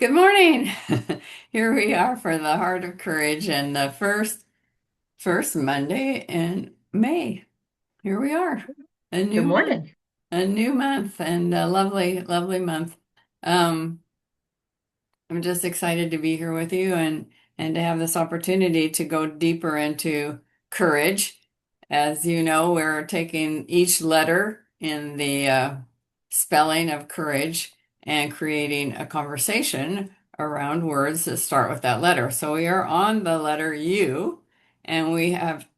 Good morning. Here we are for the Heart of Courage and the first Monday in May. Here we are. A Good new month, morning. a new month and a lovely, lovely month. Um, I'm just excited to be here with you and to have this opportunity to go deeper into courage. As you know, we're taking each letter in the spelling of courage and creating a conversation around words that start with that letter. So we are on the letter U, and we have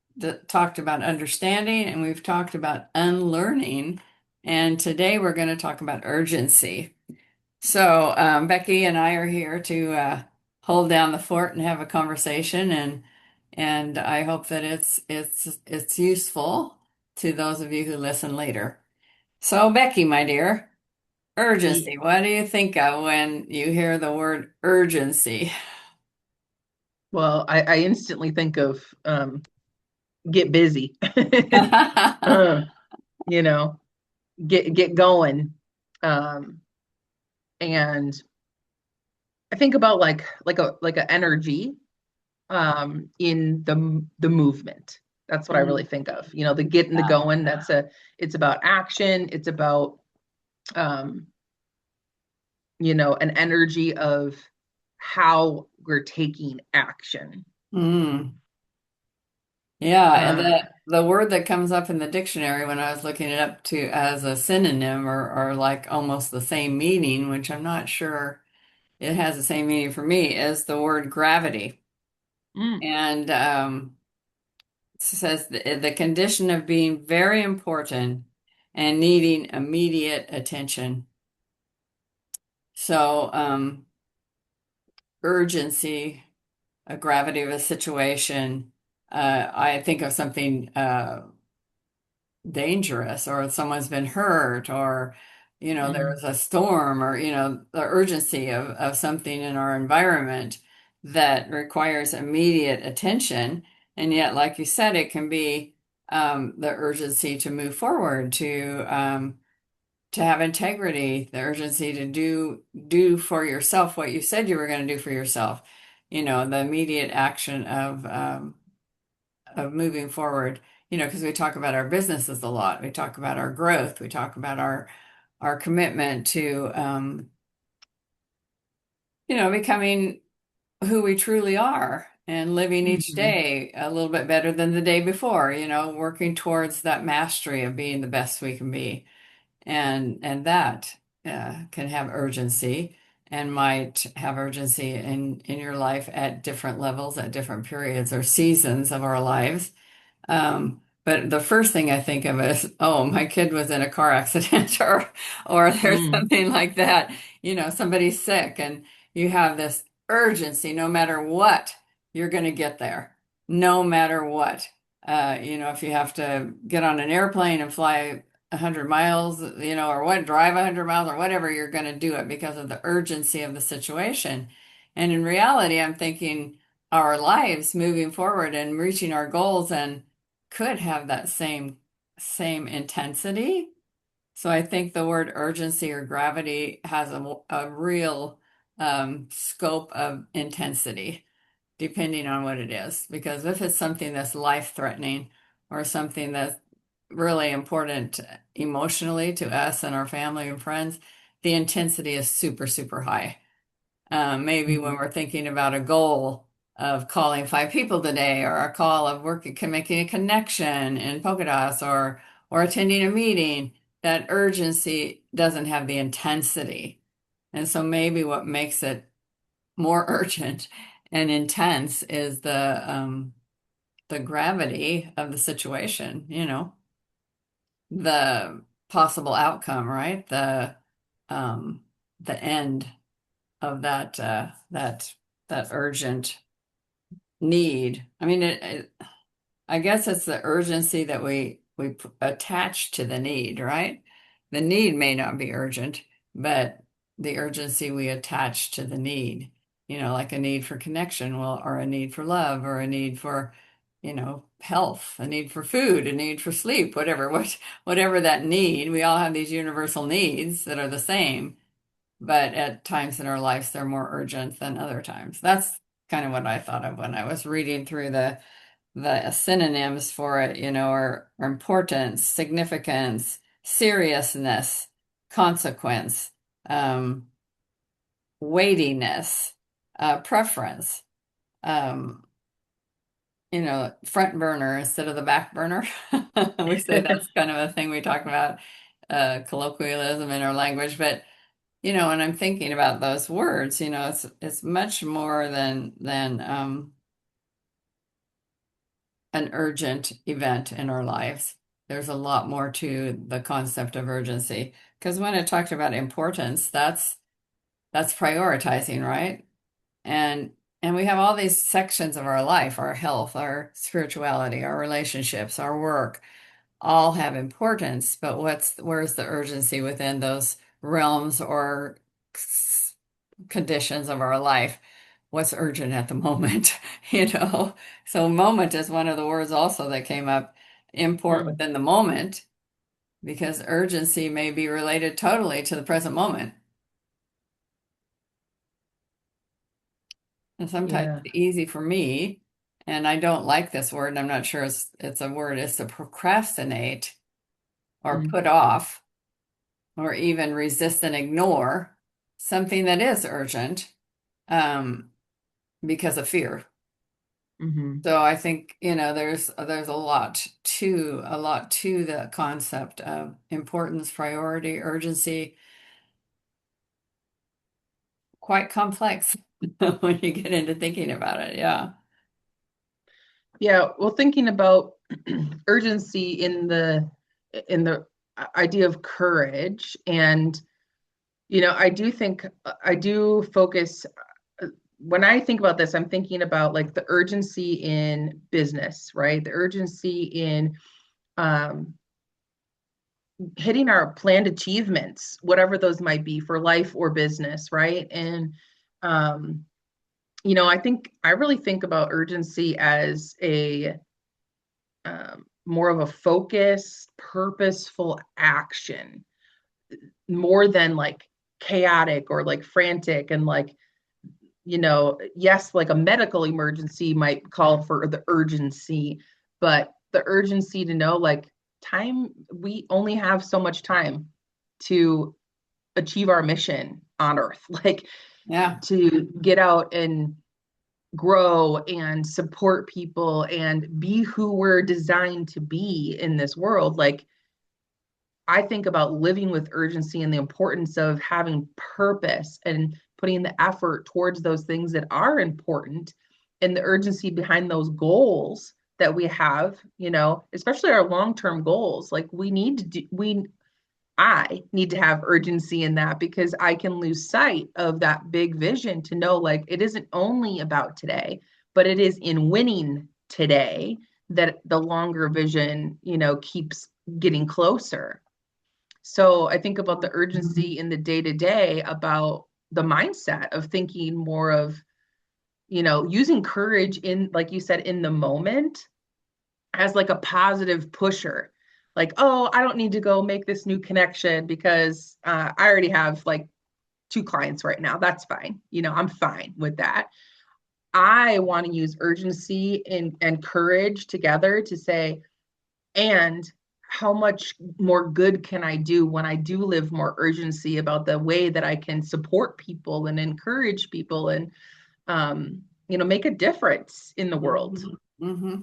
talked about understanding and we've talked about unlearning. And today we're going to talk about urgency. So, Becky and I are here to hold down the fort and have a conversation, and I hope that it's useful to those of you who listen later. So, Becky, my dear, E- urgency. What do you think of when you hear the word urgency? Well, I instantly think of get busy. Hmm. uh, you know, get going. Um, and I think about like a energy in the movement. That's what I really think of. The getting the Yeah. going. It's about action. It's about um, an energy of how we're taking action. Mm. Yeah, and Um, the word that comes up in the dictionary when I was looking it up to as a synonym or like almost the same meaning, which I'm not sure it has the same meaning for me, is the word gravity. mm, And it says the condition of being very important and needing immediate attention. So, urgency, a gravity of a situation. I think of something dangerous or someone's been hurt or mm, there's a storm or the urgency of something in our environment that requires immediate attention, and yet like you said it can be the urgency to move forward, to have integrity, the urgency to do for yourself what you said you were going to do for yourself, the immediate action of moving forward, because we talk about our businesses a lot. We talk about our growth. We talk about our commitment to, becoming who we truly are and living each mhm. day a little bit better than the day before, working towards that mastery of being the best we can be. And that can have urgency and might have urgency in your life at different levels, at different periods or seasons of our lives. But the first thing I think of is, oh, my kid was in a car accident or there's Mm, something like that. Somebody's sick and you have this urgency no matter what, you're going to get there. No matter what. If you have to get on an airplane and fly 100 miles, or what, drive 100 miles or whatever, you're going to do it because of the urgency of the situation. And in reality, I'm thinking our lives moving forward and reaching our goals and could have that same intensity. So I think the word urgency or gravity has a real scope of intensity, depending on what it is. Because if it's something that's life-threatening or something that's really important emotionally to us and our family and friends, the intensity is super, super high. Maybe when mhm, we're thinking about a goal of calling 5 people today, or a call of working, making a connection in Polka Dots, or attending a meeting, that urgency doesn't have the intensity. And so maybe what makes it more urgent and intense is the gravity of the situation, the possible outcome, right? Um, the end of that urgent need. I mean, I guess it's the urgency that we attach to the need, right? The need may not be urgent, but the urgency we attach to the need, like a need for connection, well, or a need for love, or a need for, health, a need for food, a need for sleep, whatever that need. We all have these universal needs that are the same. but at times in our lives they're more urgent than other times. That's kind of what I thought of when I was reading through the synonyms for it, or importance, significance, seriousness, consequence, um, weightiness, preference, um, front burner instead of the back burner. We say that's kind of a thing we talk about, colloquialism in our language, but when I'm thinking about those words, it's much more than an urgent event in our lives. There's a lot more to the concept of urgency. Because when I talked about importance, that's prioritizing, right? And and we have all these sections of our life, our health, our spirituality, our relationships, our work, all have importance, but where's the urgency within those realms or conditions of our life? What's urgent at the moment, you know? So moment is one of the words also that came up, import Mm, within the moment, because urgency may be related totally to the present moment. And sometimes yeah. it's easy for me, and I don't like this word, and I'm not sure it's a word, is to procrastinate or Mm, put off or even resist and ignore something that is urgent, um, because of fear. hmm. So I think, there's a lot to the concept of importance, priority, urgency, quite complex when you get into thinking about it. Yeah. Yeah, well, thinking about urgency in the idea of courage, and I do think I do focus when I think about this, I'm thinking about like the urgency in business, right? The urgency in um, hitting our planned achievements, whatever those might be for life or business, right? And um, I really think about urgency as a more of a focused, purposeful action, more than like chaotic or like frantic and like, yes, like a medical emergency might call for the urgency, but the urgency to know like time, we only have so much time to achieve our mission on earth, like Yeah. to get out and grow and support people and be who we're designed to be in this world. Like, I think about living with urgency and the importance of having purpose and putting the effort towards those things that are important, and the urgency behind those goals that we have, especially our long-term goals. Like, I need to have urgency in that, because I can lose sight of that big vision to know like it isn't only about today, but it is in winning today that the longer vision, keeps getting closer. So I think about the urgency in the day to day, about the mindset of thinking more of, using courage in, like you said, in the moment as like a positive pusher. Like, oh, I don't need to go make this new connection because I already have like two clients right now. That's fine. I'm fine with that. I want to use urgency and courage together to say, and how much more good can I do when I do live more urgency about the way that I can support people and encourage people and make a difference in the world. Hmm. Hmm.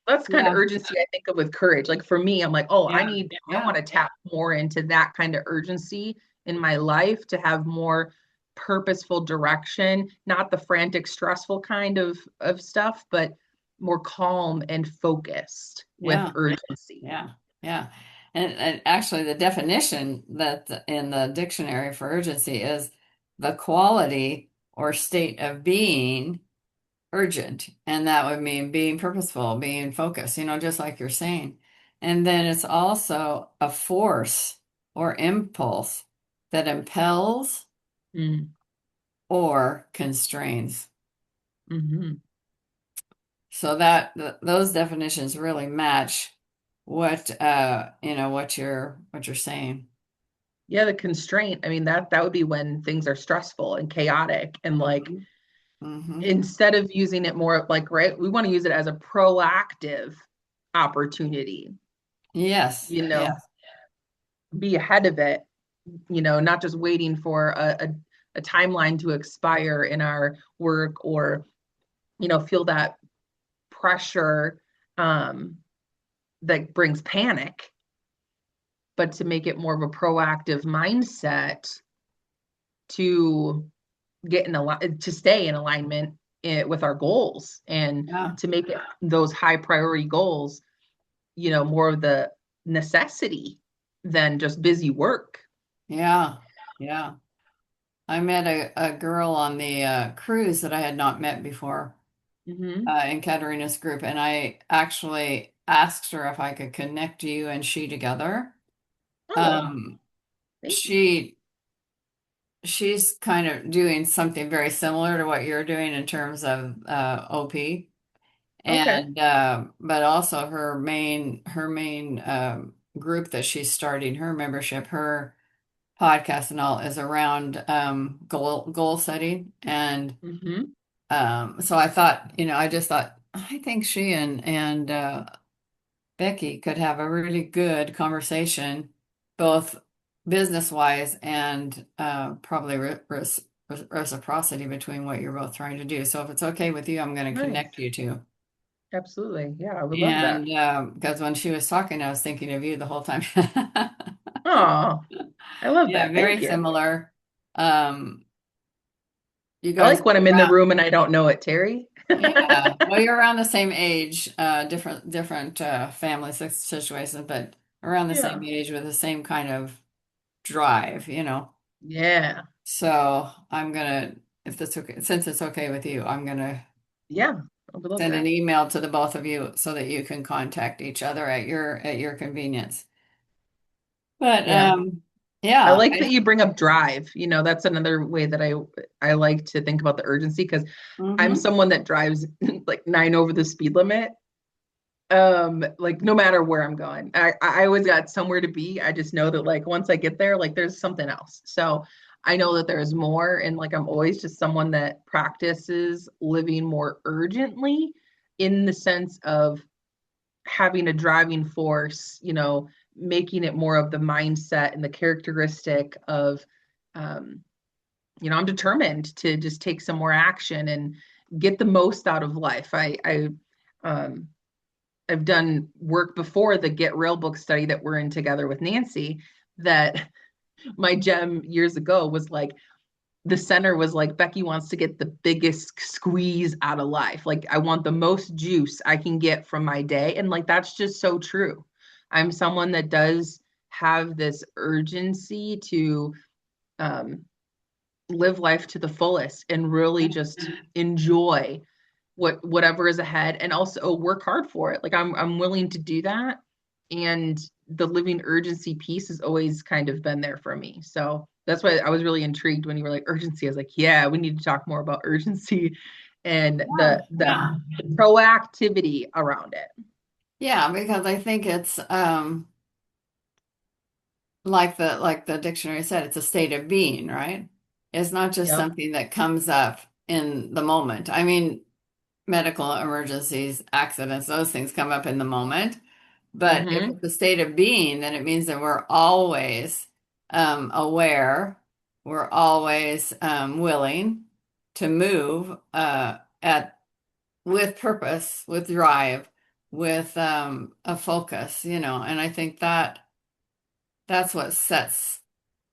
That's kind of Yeah. urgency I think of with courage. Like for me, I'm like, oh, Yeah. I Yeah. want to tap more into that kind of urgency in my life to have more purposeful direction, not the frantic, stressful kind of stuff, but more calm and focused with Yeah. urgency. Yeah. Yeah. And actually, the definition that in the dictionary for urgency is the quality or state of being urgent. And that would mean being purposeful, being focused, just like you're saying. And then it's also a force or impulse that impels Mm, or constrains. hmm. So those definitions really match what what you're saying. Yeah, the constraint. I mean, that would be when things are stressful and chaotic, and like Mhm. Mhm. instead of using it more like, right, we want to use it as a proactive opportunity, Yes, you know, yes. be ahead of it, not just waiting for a timeline to expire in our work, or, feel that pressure um, that brings panic, but to make it more of a proactive mindset to get in a to stay in alignment with our goals, and Yeah. to make it, those high priority goals, more of the necessity than just busy work. Yeah. Yeah. I met a girl on the cruise that I had not met before Mm-hmm. in Katerina's group, and I actually asked her if I could connect you and she together. Oh, Um, thank you. she she's kind of doing something very similar to what you're doing in terms of OP, Okay. and but also her main group that she's starting, her membership, her podcast and all is around goal setting. And Mm-hmm. so I thought, I just thought, I think she and Becky could have a really good conversation, both business wise and probably reciprocity between what you're both trying to do. So if it's okay with you, I'm going to connect Nice. you two. Absolutely. Yeah, I would love that. And because when she was talking, I was thinking of you the whole time. Oh, I love Yeah, that. Thank very you. similar. Um, you I guys like when I'm are in the around, room and I don't know it, Terry. yeah. Well, you're around the same age, different family situations, but around the same Yeah. age with the same kind of drive. Yeah. So I'm gonna, if that's okay, since it's okay with you, I'm gonna Yeah. I would love send an that. email to the both of you so that you can contact each other at your convenience. But Yeah. I yeah, like that you bring up drive. That's another way that I like to think about the urgency, because I'm hmm someone that drives like 9 over the speed limit. Like no matter where I'm going, I always got somewhere to be. I just know that like once I get there, like there's something else. So I know that there's more, and like I'm always just someone that practices living more urgently, in the sense of having a driving force, making it more of the mindset and the characteristic of, um, I'm determined to just take some more action and get the most out of life. Um, I've done work before the Get Real book study that we're in together with Nancy, that my gem years ago was like, the center was like, Becky wants to get the biggest squeeze out of life. Like, I want the most juice I can get from my day. And like, that's just so true. I'm someone that does have this urgency to um, live life to the fullest and really just enjoy whatever is ahead, and also work hard for it. Like I'm willing to do that. And the living urgency piece has always kind of been there for me. So that's why I was really intrigued when you were like urgency. I was like, yeah, we need to talk more about urgency and yeah, the yeah, proactivity around it. yeah, because I think it's like the dictionary said, it's a state of being, right? It's not just Yep. something that comes up in the moment. I mean, medical emergencies, accidents, those things come up in the moment. But if Mm-hmm. it's a state of being, then it means that we're always aware, we're always willing to move at with purpose, with drive, with a focus, and I think that's what sets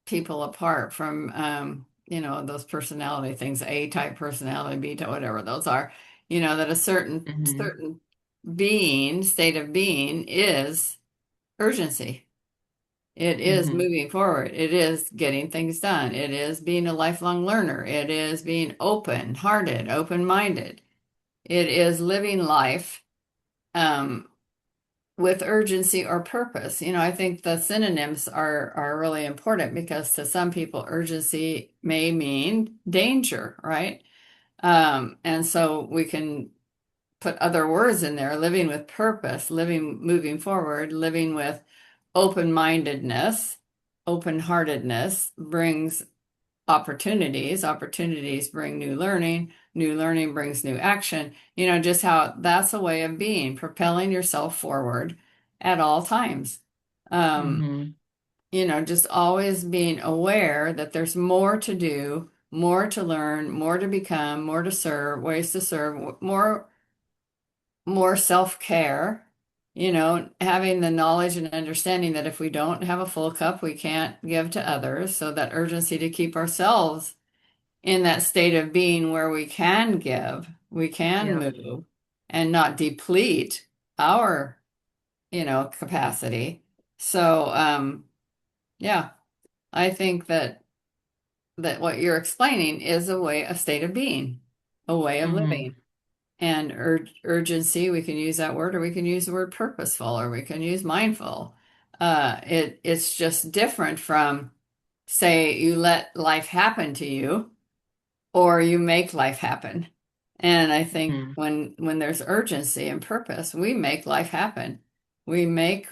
people apart from those personality things, A type personality, B type, whatever those are, that a certain Mm-hmm. certain state of being is urgency. It is Mm-hmm. moving forward. It is getting things done. It is being a lifelong learner. It is being open-hearted, open-minded. It is living life um, with urgency or purpose. I think the synonyms are really important because to some people, urgency may mean danger, right? And so we can put other words in there, living with purpose, living, moving forward, living with open-mindedness, open-heartedness brings opportunities. Opportunities bring new learning brings new action. Just how that's a way of being, propelling yourself forward at all times. Um, Mm-hmm. just always being aware that there's more to do, more to learn, more to become, more to serve, ways to serve, more self-care, having the knowledge and understanding that if we don't have a full cup, we can't give to others. So that urgency to keep ourselves in that state of being where we can give, we can Yeah. move and not deplete our, capacity. So, yeah, I think that what you're explaining is a state of being, a way of Mm-hmm. living. And urgency, we can use that word, or we can use the word purposeful, or we can use mindful. It's just different from, say, you let life happen to you, or you make life happen. And I think Mm-hmm. when there's urgency and purpose, we make life happen. We make,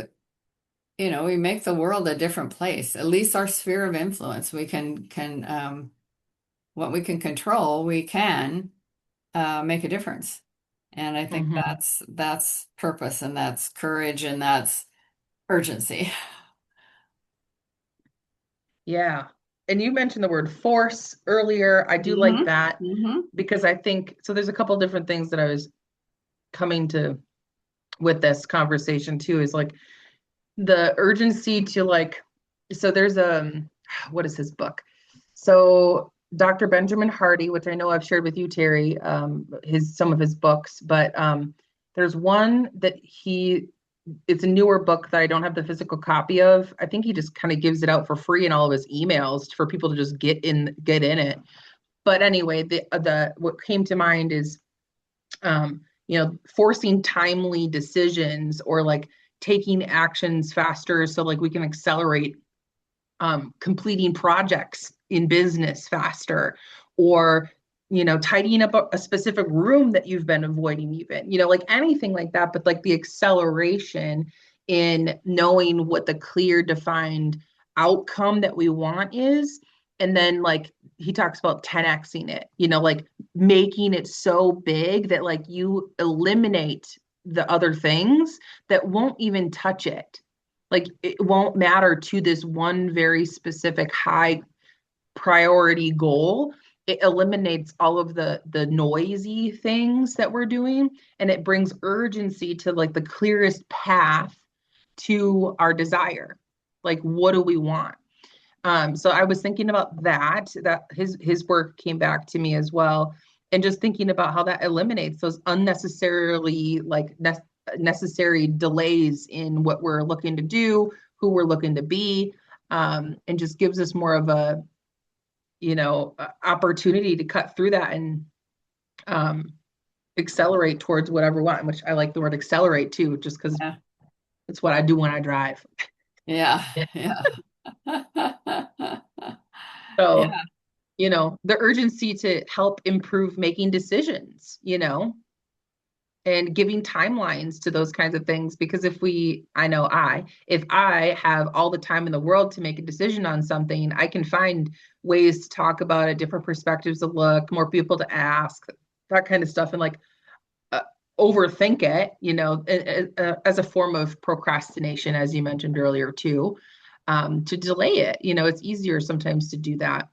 we make the world a different place. At least our sphere of influence, we can what we can control, we can make a difference. And I think Mm-hmm. that's purpose, and that's courage, and that's urgency. Yeah. And you mentioned the word force earlier. I do like Hmm. that Hmm. because I think so. There's a couple different things that I was coming to with this conversation too, is like the urgency to like, so there's what is his book? So Dr. Benjamin Hardy, which I know I've shared with you, Terry, some of his books, but there's one that it's a newer book that I don't have the physical copy of. I think he just kind of gives it out for free in all of his emails for people to just get in it. But anyway, the what came to mind is forcing timely decisions, or like taking actions faster so like we can accelerate completing projects in business faster, or tidying up a specific room that you've been avoiding, even like anything like that, but like the acceleration in knowing what the clear defined outcome that we want is. And then like he talks about 10xing it, like making it so big that like you eliminate the other things that won't even touch it, like it won't matter to this one very specific high priority goal. It eliminates all of the noisy things that we're doing, and it brings urgency to like the clearest path to our desire. Like, what do we want? So I was thinking about that his work came back to me as well, and just thinking about how that eliminates those unnecessarily like necessary delays in what we're looking to do, who we're looking to be, and just gives us more of a opportunity to cut through that and um, accelerate towards whatever we want. Which I like the word accelerate too, just because Yeah. it's what I do when I drive. Yeah. Yeah. So Yeah. the urgency to help improve making decisions, and giving timelines to those kinds of things. Because if I have all the time in the world to make a decision on something, I can find ways to talk about it, different perspectives to look, more people to ask, that kind of stuff, and like uh, overthink it, as a form of procrastination, as you mentioned earlier too, to delay it. It's easier sometimes to do that.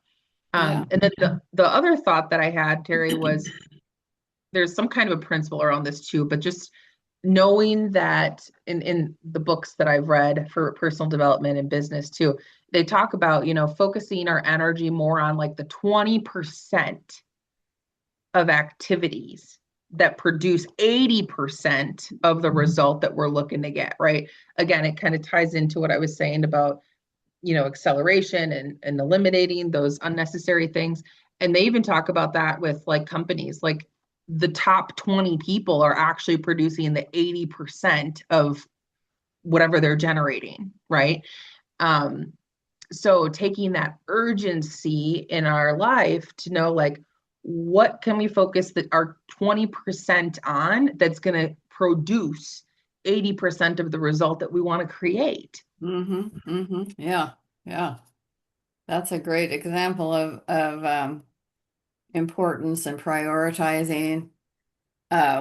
Yeah. And then the other thought that I had, Terry, was there's some kind of a principle around this too, but just knowing that in the books that I've read for personal development and business too, they talk about, focusing our energy more on like the 20% of activities that produce 80% of the result that we're looking to get, right? Again, it kind of ties into what I was saying about acceleration and eliminating those unnecessary things. And they even talk about that with like companies, like the top 20 people are actually producing the 80% of whatever they're generating, right? um so taking that urgency in our life to know like what can we focus our 20% on that's going to produce 80% of the result that we want to create. Hmm. Hmm. Yeah. Yeah. That's a great example of importance and prioritizing,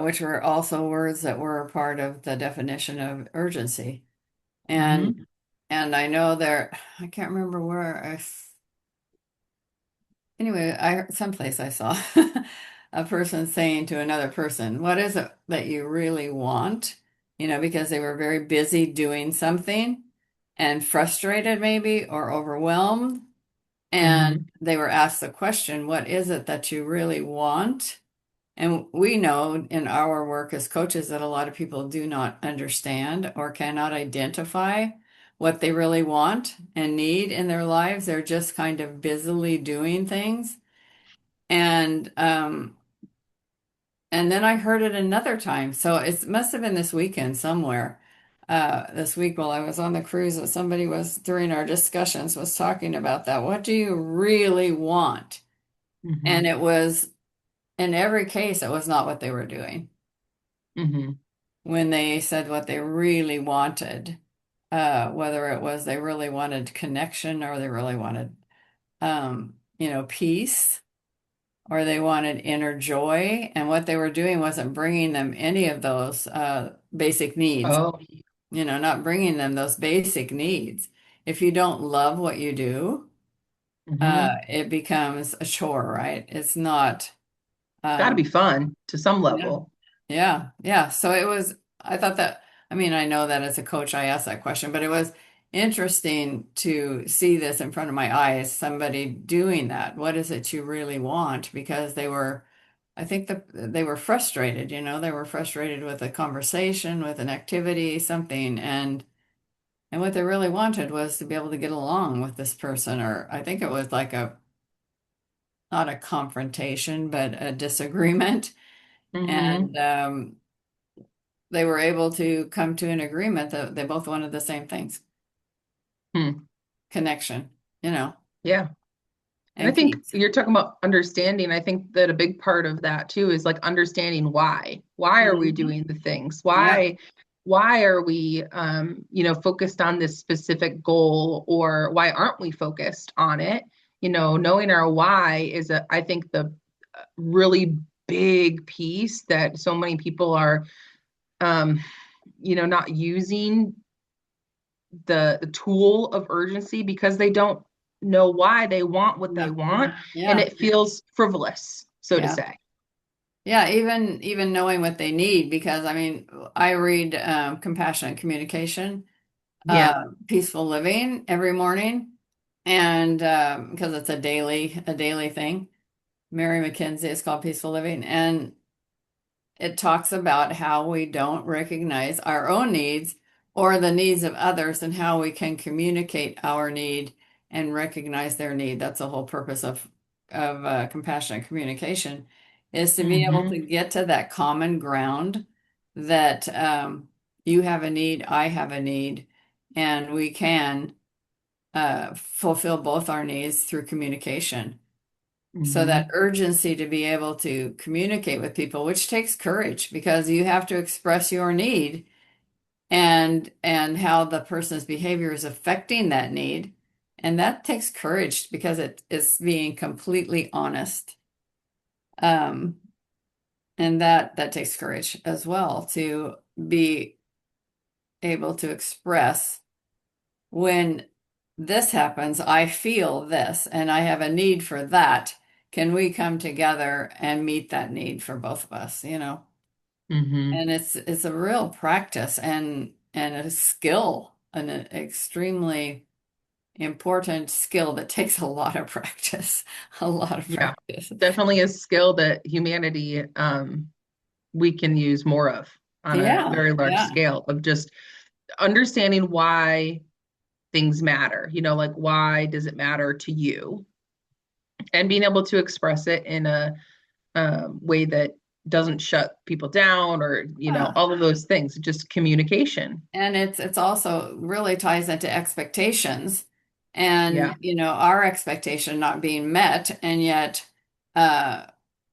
which were also words that were a part of the definition of urgency. Hmm. And I know there, I can't remember where anyway, someplace I saw a person saying to another person, "What is it that you really want?" Because they were very busy doing something and frustrated maybe or overwhelmed. And Hmm. they were asked the question, "What is it that you really want?" And we know in our work as coaches that a lot of people do not understand or cannot identify what they really want and need in their lives. They're just kind of busily doing things. And and then I heard it another time. So it must have been this weekend somewhere. This week while I was on the cruise, that somebody was during our discussions was talking about that. What do you really want? And Hmm. it was in every case, it was not what they were doing. Hmm. When they said what they really wanted, whether it was they really wanted connection or they really wanted, peace or they wanted inner joy. And what they were doing wasn't bringing them any of those basic needs, Oh. not bringing them those basic needs. If you don't love what you do, Hmm. it becomes a chore, right? It's not. It's got to Um, be fun to some yeah. level. Yeah, yeah. So I thought that, I mean, I know that as a coach, I asked that question, but it was interesting to see this in front of my eyes, somebody doing that. What is it you really want? Because I think that they were frustrated, they were frustrated with a conversation, with an activity, something. And what they really wanted was to be able to get along with this person, or I think it was like not a confrontation, but a disagreement. Hmm. And, they were able to come to an agreement that they both wanted the same things, Hmm. connection, you know, Yeah. And I and think peace. you're talking about understanding. I think that a big part of that too is like understanding why. Why are we Mhm. doing the things? Yeah. Why are we focused on this specific goal, or why aren't we focused on it? Knowing our why is I think the really big piece that so many people are um not using the tool of urgency because they don't know why they want what they Yeah. want, and Yeah. it feels frivolous, so to Yeah. say. Yeah. Even knowing what they need, because I mean, I read Compassionate Communication, Yeah. Peaceful Living every morning, and because it's a daily thing. Mary McKenzie is called Peaceful Living, and it talks about how we don't recognize our own needs or the needs of others and how we can communicate our need and recognize their need. That's the whole purpose of compassionate communication is to be able to Hmm. get to that common ground that you have a need, I have a need, and we can fulfill both our needs through communication. So that Hmm. urgency to be able to communicate with people, which takes courage because you have to express your need and how the person's behavior is affecting that need. And that takes courage because it is being completely honest. Um, and that takes courage as well to be able to express when this happens, I feel this and I have a need for that. Can we come together and meet that need for both of us? Hmm. And it's a real practice and a skill, an extremely important skill that takes a lot of practice, a lot of Yeah, practice. definitely a skill that humanity we can use more of on a Yeah, very large yeah. scale, of just understanding why things matter. Like, why does it matter to you, and being able to express it in a way that doesn't shut people down, or Yeah. all of those things. Just communication. And it's also really ties into expectations and Yeah. our expectation not being met and yet uh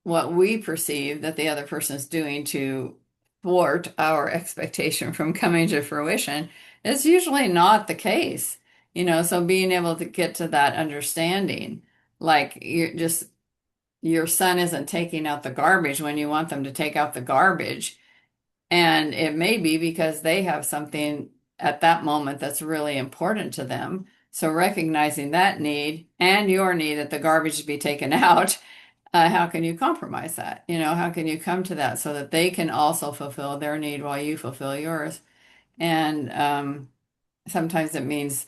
what we perceive that the other person is doing to thwart our expectation from coming to fruition is usually not the case. So being able to get to that understanding, like your son isn't taking out the garbage when you want them to take out the garbage. And it may be because they have something at that moment that's really important to them. So recognizing that need and your need that the garbage be taken out, how can you compromise that? How can you come to that so that they can also fulfill their need while you fulfill yours? And sometimes it means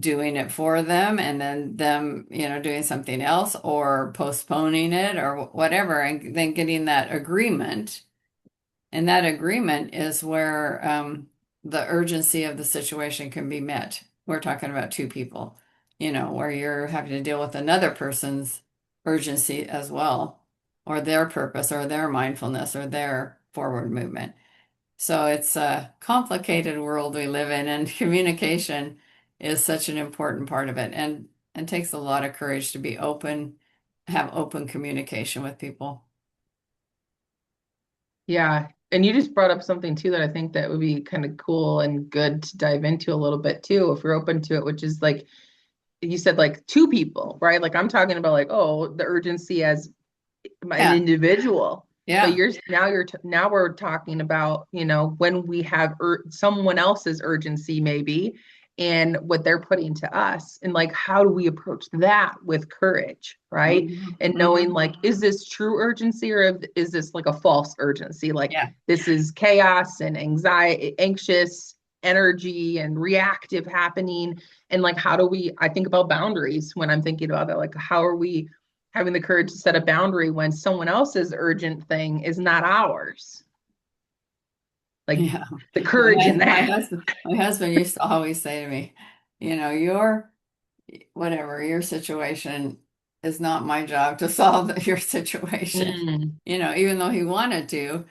doing it for them and then them, doing something else or postponing it or whatever, and then getting that agreement. And that agreement is where the urgency of the situation can be met. We're talking about two people, where you're having to deal with another person's urgency as well, or their purpose, or their mindfulness, or their forward movement. So it's a complicated world we live in, and communication is such an important part of it, and takes a lot of courage to be open, have open communication with people. Yeah. And you just brought up something too that I think that would be kind of cool and good to dive into a little bit too, if you're open to it, which is like you said, like two people, right? Like I'm talking about like, oh, the urgency as an Yeah, individual. But yeah, now we're talking about, when we have someone else's urgency maybe and what they're putting to us, and like how do we approach that with courage, right? hmm And knowing hmm like, is this true urgency or is this like a false urgency? Like yeah, this is chaos and anxiety, anxious energy and reactive happening. And like how do we, I think about boundaries when I'm thinking about that, like how are we having the courage to set a boundary when someone else's urgent thing is not ours? Like yeah. the courage in that. My husband used to always say to me, your whatever your situation is not my job to solve your situation. Mm, Even though he wanted to,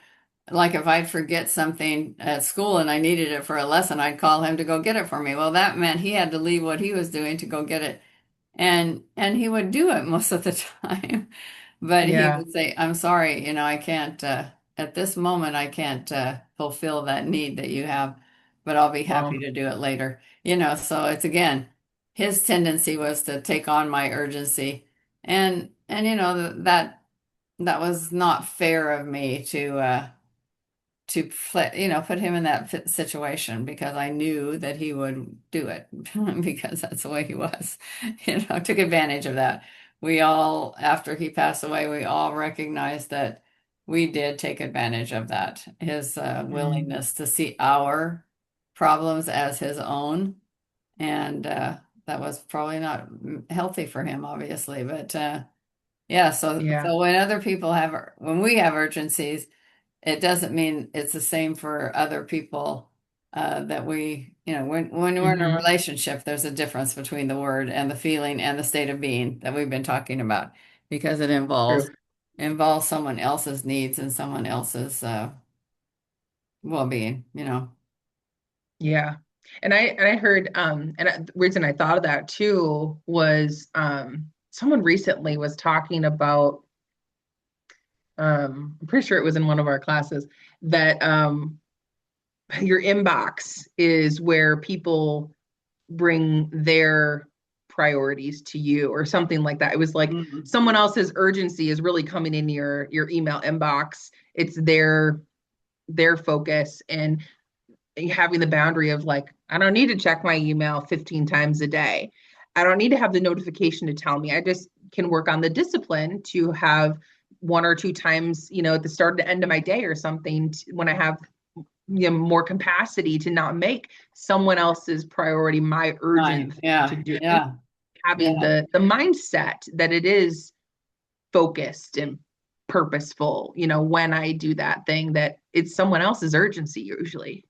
like if I'd forget something at school and I needed it for a lesson, I'd call him to go get it for me. Well, that meant he had to leave what he was doing to go get it, and he would do it most of the time. But he yeah. would say, I'm sorry, I can't at this moment I can't fulfill that need that you have, but I'll be happy Well, to do it later. So it's again, his tendency was to take on my urgency, and that was not fair of me to put him in that situation because I knew that he would do it because that's the way he was. Took advantage of that. We all, after he passed away, we all recognized that we did take advantage of that. His mm, willingness to see our problems as his own. And that was probably not healthy for him, obviously. But yeah, yeah. so when we have urgencies, it doesn't mean it's the same for other people that when we're in a Hmm. relationship, there's a difference between the word and the feeling and the state of being that we've been talking about because it True. involves someone else's needs and someone else's well-being. Yeah. And I heard the reason I thought of that too was someone recently was talking about I'm pretty sure it was in one of our classes that your inbox is where people bring their priorities to you or something like that. It was like Mhm. someone else's urgency is really coming in your email inbox. It's their focus, and having the boundary of like, I don't need to check my email 15 times a day. I don't need to have the notification to tell me. I just can work on the discipline to have one or two times, at the start or the end of my day or something, when I have more capacity to not make someone else's priority my urgent Fine. thing to Yeah, do. yeah, Having yeah, the mindset that it is focused and purposeful, when I do that thing, that it's someone else's urgency usually.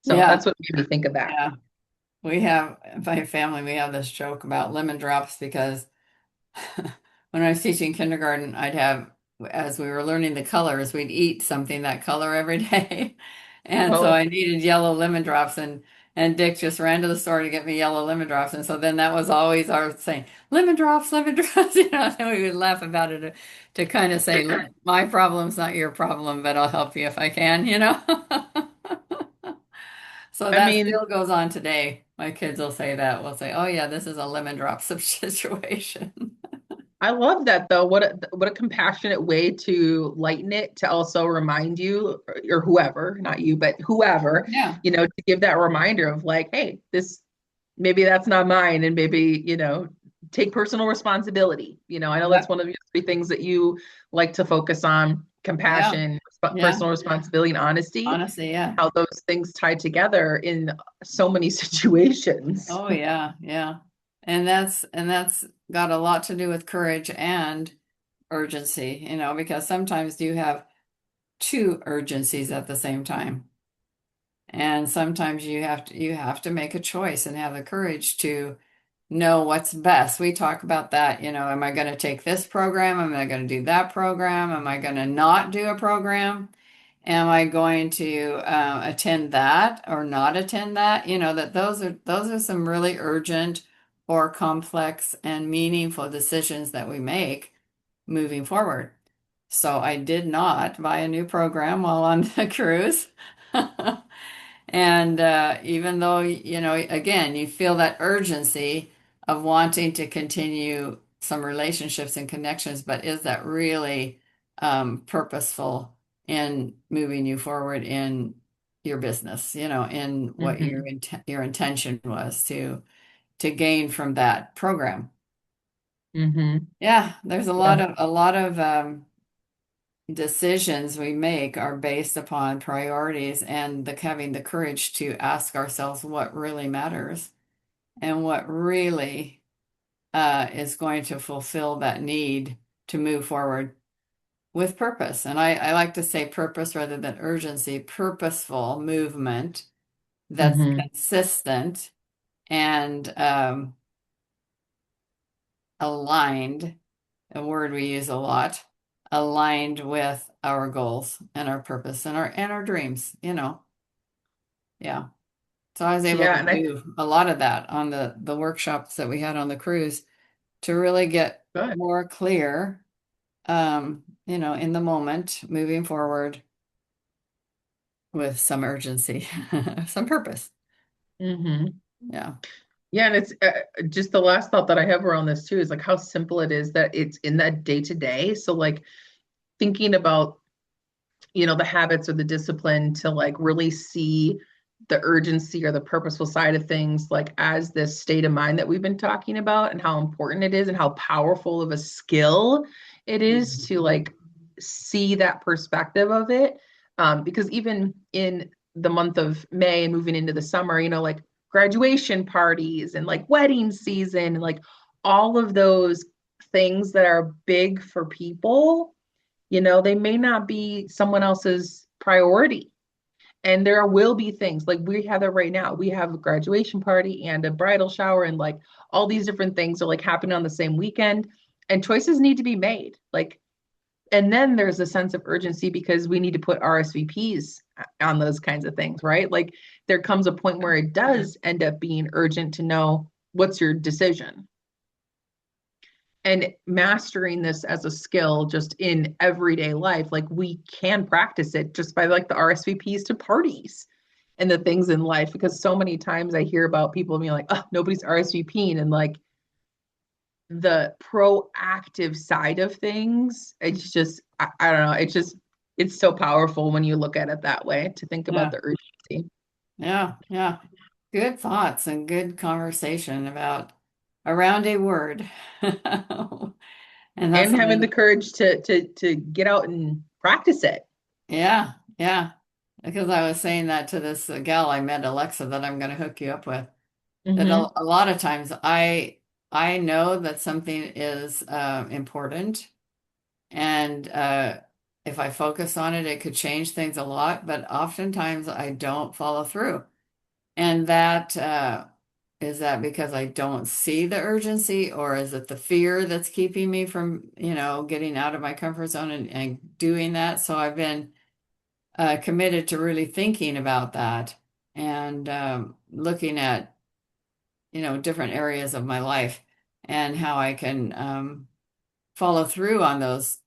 So yeah, that's what made me think of that. yeah. We have, my family, we have this joke about lemon drops because when I was teaching kindergarten, as we were learning the colors, we'd eat something that color every day. And so Oh, I needed yellow lemon drops, and Dick just ran to the store to get me yellow lemon drops. And so then that was always our saying, lemon drops, lemon drops, and we would laugh about it to kind of say, look, my problem's not your problem,. But I'll help you if I can. So I that mean, still goes on today. My kids will say that. We'll say, "Oh yeah, this is a lemon drop situation." I love that though. What a compassionate way to lighten it, to also remind you, or whoever, not you, but whoever, Yeah, to give that reminder of like, hey, this, maybe that's not mine, and maybe, take personal responsibility. I know that's yep, one of your three things that you like to focus on: yeah, compassion, yeah. personal responsibility, and honesty. Honestly, yeah. How those things tie together in so many situations. Oh yeah, yeah. And that's got a lot to do with courage and urgency, because sometimes you have two urgencies at the same time. And sometimes you have to make a choice and have the courage to know what's best. We talk about that, am I going to take this program? Am I going to do that program? Am I going to not do a program? Am I going to attend that or not attend that? That those are some really urgent or complex and meaningful decisions that we make moving forward. So I did not buy a new program while on the cruise. And even though, again, you feel that urgency of wanting to continue some relationships and connections, but is that really purposeful in moving you forward in your business, in what Hmm. your intention was to gain from that program? Hmm. Yeah, there's a Yeah. lot of decisions we make are based upon priorities and having the courage to ask ourselves what really matters and what really is going to fulfill that need to move forward with purpose. And I like to say purpose rather than urgency, purposeful movement that's Hmm. consistent and aligned, a word we use a lot, aligned with our goals and our purpose and our dreams, Yeah. So I was able Yeah, to and I do a lot of that on the workshops that we had on the cruise to really get good. more clear, in the moment, moving forward with some urgency, some purpose. Hmm. Yeah. Yeah, and it's just the last thought that I have around this too is like how simple it is that it's in that day to day. So like thinking about, the habits or the discipline to like really see the urgency or the purposeful side of things like as this state of mind that we've been talking about, and how important it is and how powerful of a skill it is to like see that perspective of it. Because even in the month of May and moving into the summer, like graduation parties and like wedding season and like all of those things that are big for people, they may not be someone else's priority. And there will be things like we have it right now. We have a graduation party and a bridal shower, and like all these different things are like happening on the same weekend. And choices need to be made. Like, and then there's a sense of urgency because we need to put RSVPs on those kinds of things, right? Like, there comes a point where it does end up being urgent to know what's your decision. And mastering this as a skill just in everyday life, like we can practice it just by like the RSVPs to parties and the things in life, because so many times I hear about people being like, oh, nobody's RSVPing, and like the proactive side of things, it's just I don't know, it's so powerful when you look at it that way, to think about Yeah. the urgency Yeah. Yeah. Good thoughts and good conversation about around a word. And that's and having the something, courage to get out and practice it. yeah, yeah. Because I was saying that to this gal I met, Alexa, that I'm going to hook you up with. That Hmm. a lot of times I know that something is important, and if I focus on it, it could change things a lot. But oftentimes I don't follow through, and that is that because I don't see the urgency, or is it the fear that's keeping me from, getting out of my comfort zone and doing that? So I've been committed to really thinking about that and looking at different areas of my life and how I can follow through on those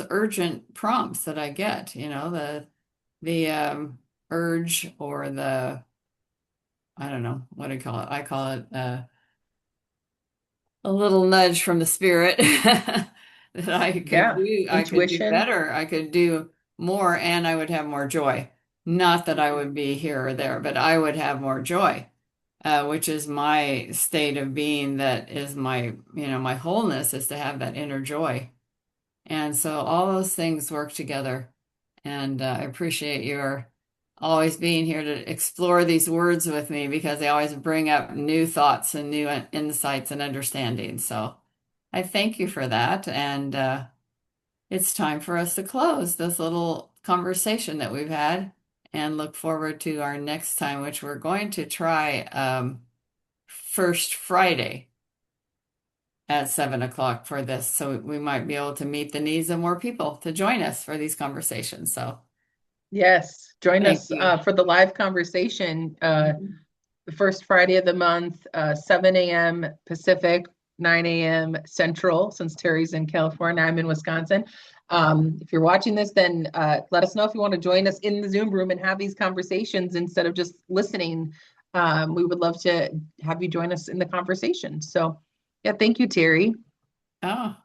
urgent prompts that I get, the urge or the I don't know what I call it. I call it a little nudge from the spirit that Yeah. I could do Intuition. better, I could do more, and I would have more joy. Not that I would be here or there, but I would have more joy, which is my state of being. That is my, my wholeness is to have that inner joy. And so all those things work together. And I appreciate your always being here to explore these words with me because they always bring up new thoughts and new insights and understanding. So I thank you for that. And it's time for us to close this little conversation that we've had and look forward to our next time, which we're going to try first Friday at 7 o'clock for this. So we might be able to meet the needs of more people to join us for these conversations. So Yes. Join thank us you. for the live conversation Mhm. the first Friday of the month, 7 a.m. Pacific, 9 a.m. Central, since Terry's in California, I'm in Wisconsin. If you're watching this, then let us know if you want to join us in the Zoom room and have these conversations instead of just listening. We would love to have you join us in the conversation. So, yeah, thank you, Terry. Oh,